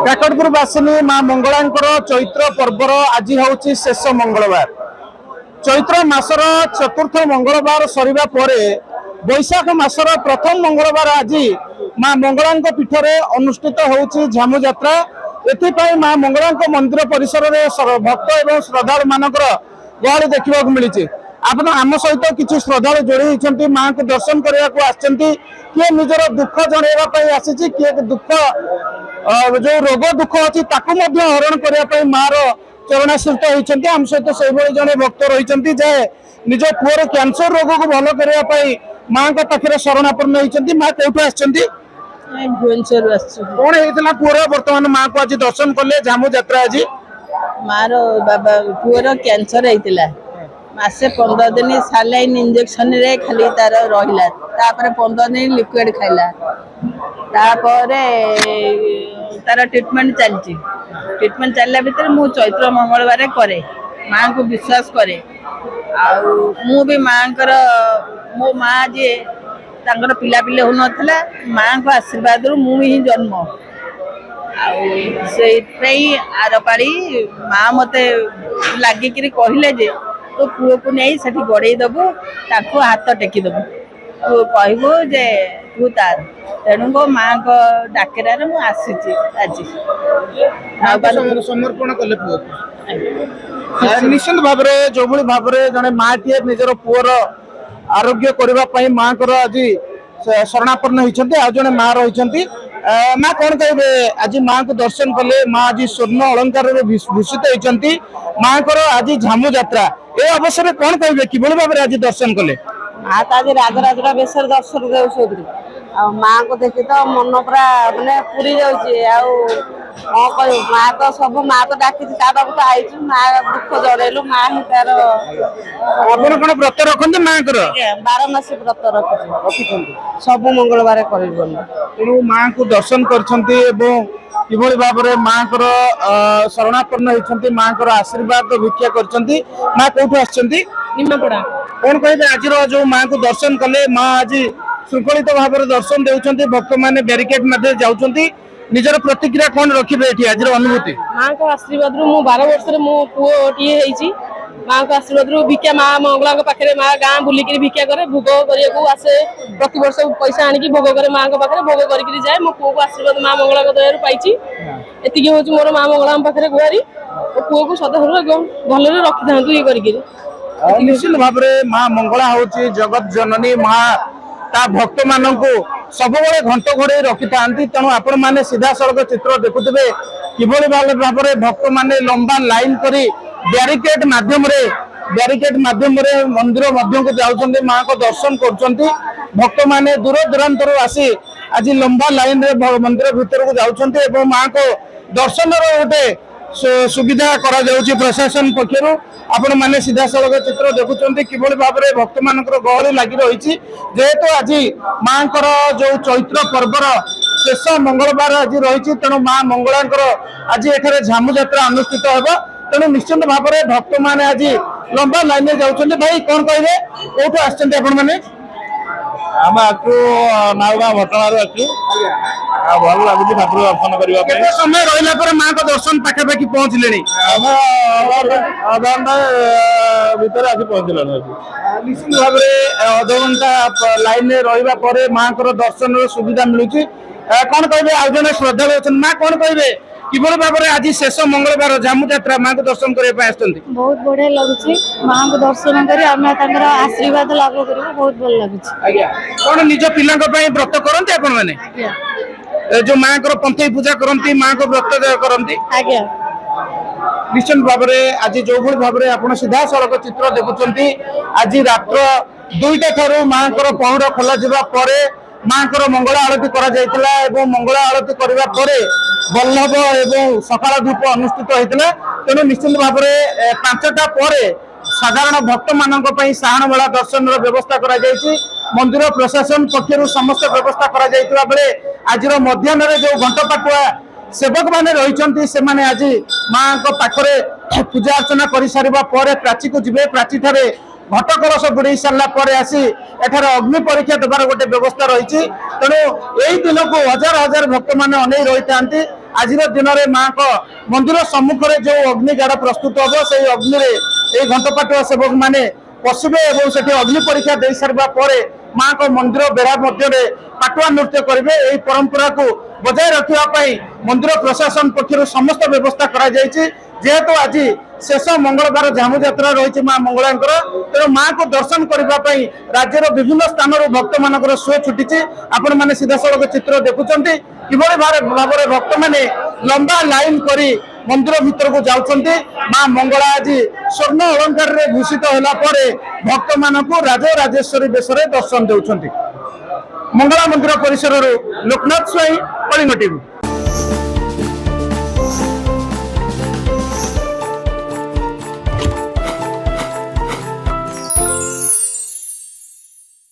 काकटपुर बासिनी माँ मंगलांकर चैत्र पर्वर आज हूँ शेष मंगलवार। चैत्र मासर चतुर्थ मंगलवार सरिबा परे बैशाख मासर प्रथम मंगलवार आज माँ मंगलांक पीठरे अनुष्ठित होउछि झामु यात्रा। एथिपाई माँ मंगलांक मंदिर परिसर में भक्त एवं श्रद्धालु मानकर गहଳି देखा मिली। आपण आम सहित किसी श्रद्धालु जोड़ी होती माँ को दर्शन करने को आसछन्ति। किए निजर दुख जनइबा आसी किए दुख जो रोग दुख अच्छी हरण करने मार चरणाश्रित होती। आम सहित से जड़े भक्त रही जे निज पुअर कैंसर रोग को भल करने माँ को पाखे शरणापन्न होती। माँ कौटू आसछन्ति कौन होता पुअर बर्तमान माँ को आज दर्शन कले झामु यात्रा आज मार बाबा पुअर कैंसर होता मासे 15 दिन सालाइन इंजेक्शन रे खाली तार रहिला तापर 15 दिन लिक्विड खाइला तापर तार ट्रीटमेंट चलची। ट्रीटमेंट चलला भीतर मु चैत्र मंगलवार करे मां को विश्वास करे आ मु भी मांकर मो मां जे तांकर पिला पिले हो नथला मां को आशीर्वाद रु मु ही जन्म आ से पई आर पारी मां मते लागि कि कहिले जे तो पुओ को नहीं सेठी गड़े दबु ताको हाथ टेकी दबु तू कहबो जे तू तार तेणु को मां को डाकेरा रे मु आसीची आज समर्पण कले पुओ निश्चित भाव जो भाव जड़े माँ टे निजर पुअर आरोग्य करने माँ को आज शरणापन्न होती। आज जड़े माँ रही माँ कौन कहे आज माँ को दर्शन कले माँ आज स्वर्ण अलंकार भूषित होती। माँ को आज झामु यात्रा ए अवसर में कौन कहे कि भाव आज दर्शन कले माँ तो आज राजराजा बेसर दर्शन दे माँ को देखी तो मन पूरा मानने पूरी जाऊँ माँ तो सब माँ तो डाकी तो आई माँ दुख जड़ेलु माँ ही तार कौन व्रत रखते माँ को 12 मास व्रत रखी सब मंगलवार कर माँ को दर्शन कर भाव में माँ को शरणापन्न होती। माँ को आशीर्वाद भिक्षा कर माँ कौटू आसपड़ा कौन कहे आज जो माँ को दर्शन कले माँ आज श्रृंखलित भाव में दर्शन देउछन्ति भक्त माने बैरिकेड मध्य जाउछन्ति निजर प्रतिक्रिया कौन रखिबे एठी आज अनुभूति माँ को आशीर्वाद रु मु 12 वर्ष रे मो पुओ टिए हेछि माँ को आशीर्वाद रु भिक्षा माँ मंगला के पाखरे माँ गाँ बुलिक भिक्षा करे भोग करिया आसे प्रति वर्ष पैसा आनिकी भोग करे माँ के पाखरे भोग करिक जाए मो पुओ को आशीर्वाद माँ मंगला के दयारु पाइछि एतिकी होछि मोर माँ मंगला पाखरे गुहारी ओ पुओ को सदा भल रखि थांतु ये करिक निश्चित भाव में माँ मंगला होछि जगत जननी माँ ता भक्त मान को सब घंट घोड़े रखि था। तेणु आपण मैंने सीधा सड़क चित्र देखुवे कि भाव में भक्त माने लंबा लाइन करी बैरिकेड माध्यम मंदिर मध्य को जाउछन्ति माँ को दर्शन करछन्ति। भक्त माने दूर दूरांतर आसी आज लंबा लाइन रे मंदिर भीतर को जाउछन्ति एवं माँ को दर्शन गोटे सुविधा करा जाउछि प्रशासन पक्षरु आपण माने सीधा सड़क चित्र देखुछन्ति कि भाव में भक्त मानकर गहଳି लागि रही जेहेतु आज माँ जो चैत्र पर्वर शेष मंगलवार आज रही तेणु माँ मंगलांकर आज एठारे झामु यात्रा अनुष्ठित होगा। तेणु निश्चित भाव में भक्त माने आज लंबा लाइन में जाउछन्ति। भाई कौन कहे कौटू आसछन्ति आपण माने आम आसु नाउगा घटनार आसु भल लगुच ठाकुर दर्शन करने समय रहा माँ को दर्शन पाखापाखि पहुँचले अधघंटा भितर आसी पहुँचल निश्चित भाव में अधघंटा लाइन में रहा माँ को दर्शन सुविधा मिलूँ। कौन कहे आज जन श्रद्धालु अच्छा माँ कौन कहे कि भाव में आज शेष मंगलवार झामु यात्रा माँ को दर्शन करने बहुत बढ़िया लगुच माँ को दर्शन कर आशीर्वाद लाभ कर बहुत भल लगुच। कौन निज पिला व्रत करते आपण मैंने जो माँ को पंथई पूजा करती माँ को व्रत करती निश्चित भाव में आज जो भाव में आप सीधा सड़क चित्र देखुंट आज रात्र 2टा ठारू माँ को पहुड़ खोल माँ को मंगला आरती कर मंगला आरती करने बल्लभ एवं सकाल धूप अनुष्ठित होता। तेणु निश्चित भाव में 5टा पर साधारण भक्त मान साहाण बेला दर्शन व्यवस्था कर मंदिर प्रशासन पक्षर समस्त व्यवस्था कर बेले आज मध्याह्न जो घंट पाटुआ सेवक मैंने रही से आज माँ को पाखरे पूजा अर्चना कर सारा प्राची को जीवे प्राची ठारे घट कलश बुड़े सारापर आसी एठार अग्नि परीक्षा देवार गोटे व्यवस्था रही। तेणु यही दिन को हजार हजार भक्त मैंने अनै रही था आज दिन में माँ को मंदिर सम्मुखें जो अग्निगाड़ प्रस्तुत हम से अग्नि ये घंटपाटुआ सेवक मैंने पशिबे और से अग्नि परीक्षा दे सारा पर माँ को मंदिर बेढ़ा मध्य पाटुआ नृत्य करेंगे। यही परंपरा को बजाय रखापी मंदिर प्रशासन पक्षर समस्त व्यवस्था जेहेतु आज शेष मंगलवार झामु यात्रा रही माँ मंगला तेणु माँ को दर्शन करने राज्यर विभिन्न स्थान भक्त मान शो छुटी आपण मैंने सीधा सड़क चित्र देखुं कि भाव में भक्त मैंने लंबा लाइन करी मंदिर भीतर को जाउछन्ते। माँ मंगला आज स्वर्ण अलंकार रे भूषित होला परे भक्त मानक राजराजेश्वरी बेश दर्शन देउछन्ते। मंगला मंदिर परिसर लोकनाथ स्वाई कलिंग टीवी।